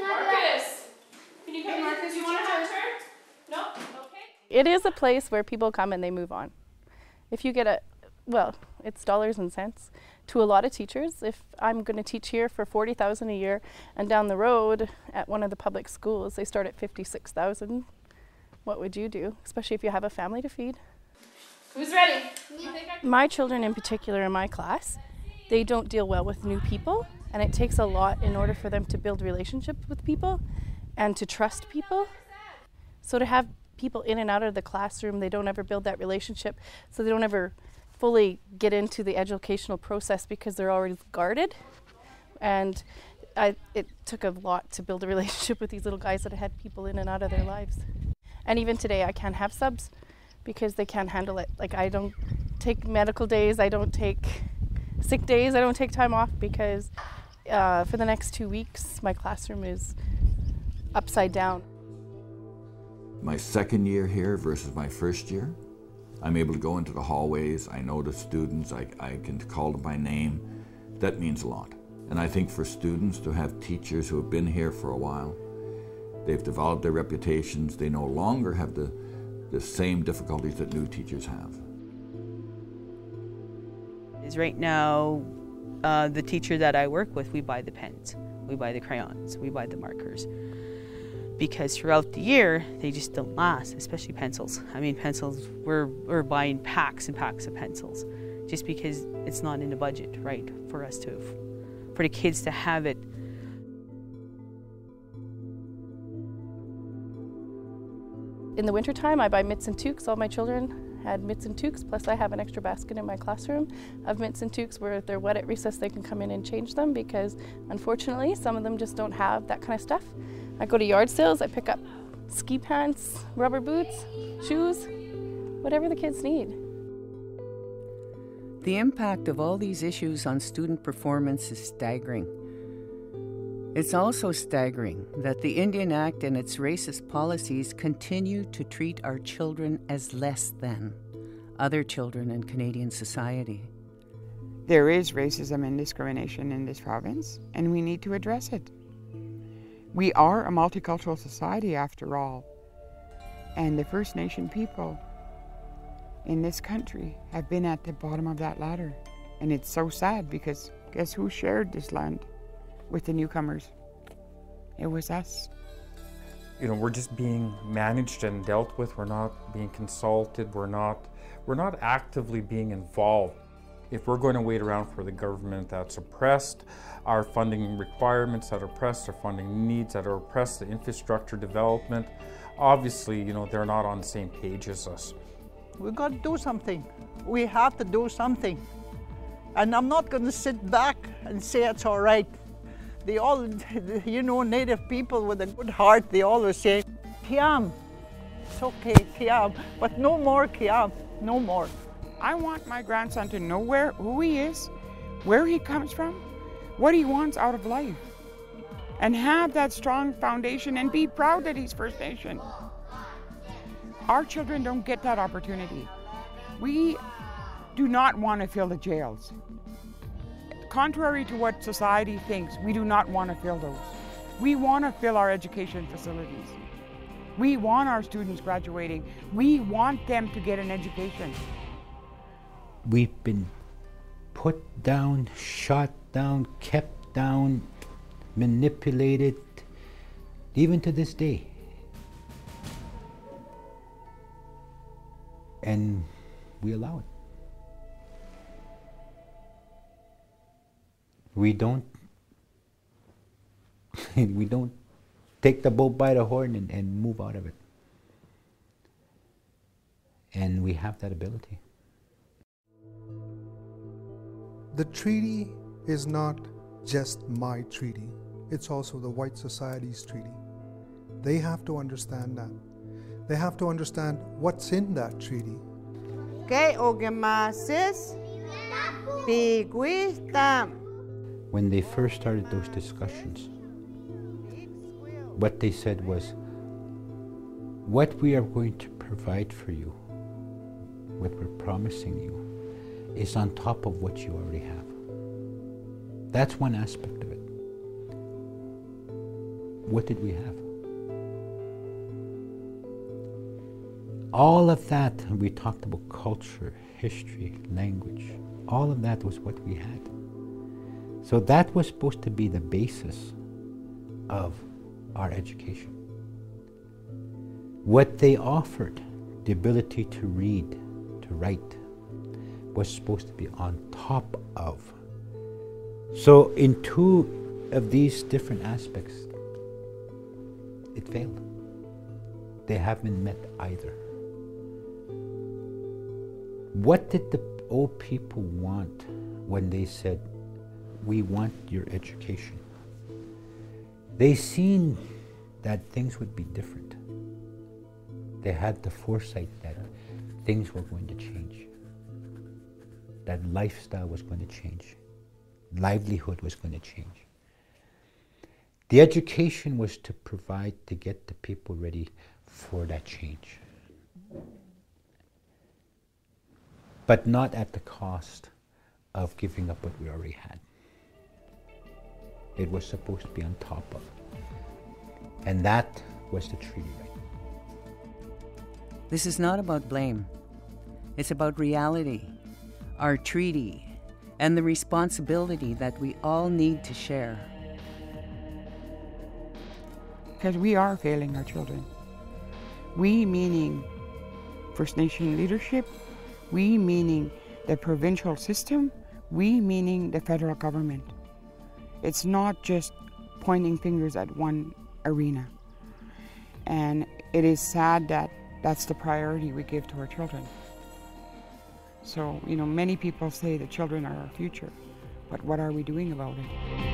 Marcus! Can you come, Marcus? You want to have a turn? No? Okay. It is a place where people come and they move on. If you get well, it's dollars and cents to a lot of teachers. If I'm going to teach here for $40,000 a year and down the road at one of the public schools they start at $56,000, what would you do? Especially if you have a family to feed. Who's ready? My children in particular in my class, they don't deal well with new people, and it takes a lot in order for them to build relationships with people and to trust people. So to have people in and out of the classroom, they don't ever build that relationship, so they don't ever fully get into the educational process because they're already guarded. And it took a lot to build a relationship with these little guys that had people in and out of their lives. And even today I can't have subs because they can't handle it. Like, I don't take medical days, I don't take sick days, I don't take time off because for the next 2 weeks my classroom is upside down. My second year here versus my first year, I'm able to go into the hallways, I know the students, I can call them by name. That means a lot. And I think for students to have teachers who have been here for a while, they've developed their reputations, they no longer have the same difficulties that new teachers have. Right now, the teacher that I work with, we buy the pens, we buy the crayons, we buy the markers. Because throughout the year, they just don't last, especially pencils. I mean, pencils, we're buying packs and packs of pencils just because it's not in the budget, right, for us to, for the kids to have it. In the wintertime, I buy mitts and toques. All my children had mitts and toques, plus I have an extra basket in my classroom of mitts and toques where if they're wet at recess, they can come in and change them because unfortunately, some of them just don't have that kind of stuff. I go to yard sales, I pick up ski pants, rubber boots, shoes, whatever the kids need. The impact of all these issues on student performance is staggering. It's also staggering that the Indian Act and its racist policies continue to treat our children as less than other children in Canadian society. There is racism and discrimination in this province, and we need to address it. We are a multicultural society after all, and the First Nation people in this country have been at the bottom of that ladder. And it's so sad because guess who shared this land with the newcomers? It was us. You know, we're just being managed and dealt with. We're not being consulted. We're not actively being involved. If we're going to wait around for the government that's oppressed, our funding requirements that are oppressed, our funding needs that are oppressed, the infrastructure development, obviously, you know, they're not on the same page as us. We've got to do something. We have to do something. And I'm not going to sit back and say it's all right. They all, you know, Native people with a good heart, they always say, Kiam, it's okay, Kiam, but no more Kiam, no more. I want my grandson to know who he is, where he comes from, what he wants out of life, and have that strong foundation and be proud that he's First Nation. Our children don't get that opportunity. We do not want to fill the jails. Contrary to what society thinks, we do not want to fill those. We want to fill our education facilities. We want our students graduating. We want them to get an education. We've been put down, shot down, kept down, manipulated, even to this day. And we allow it. We don't take the bull by the horn and move out of it. And we have that ability. The treaty is not just my treaty, it's also the white society's treaty. They have to understand that. They have to understand what's in that treaty. When they first started those discussions, what they said was, what we are going to provide for you, what we're promising you, is on top of what you already have. That's one aspect of it. what did we have? All of that, and we talked about culture, history, language, all of that was what we had. So that was supposed to be the basis of our education. What they offered, the ability to read, to write, was supposed to be on top of. So in two of these different aspects, it failed. They haven't met either. What did the old people want when they said, we want your education? They seen that things would be different. They had the foresight that things were going to change, that lifestyle was going to change, livelihood was going to change. The education was to provide, to get the people ready for that change. But not at the cost of giving up what we already had. It was supposed to be on top of. And that was the treaty right. This is not about blame. It's about reality, our treaty, and the responsibility that we all need to share. Because we are failing our children. We meaning First Nation leadership, we meaning the provincial system, we meaning the federal government. It's not just pointing fingers at one arena. And it is sad that that's the priority we give to our children. So, many people say the children are our future, but what are we doing about it?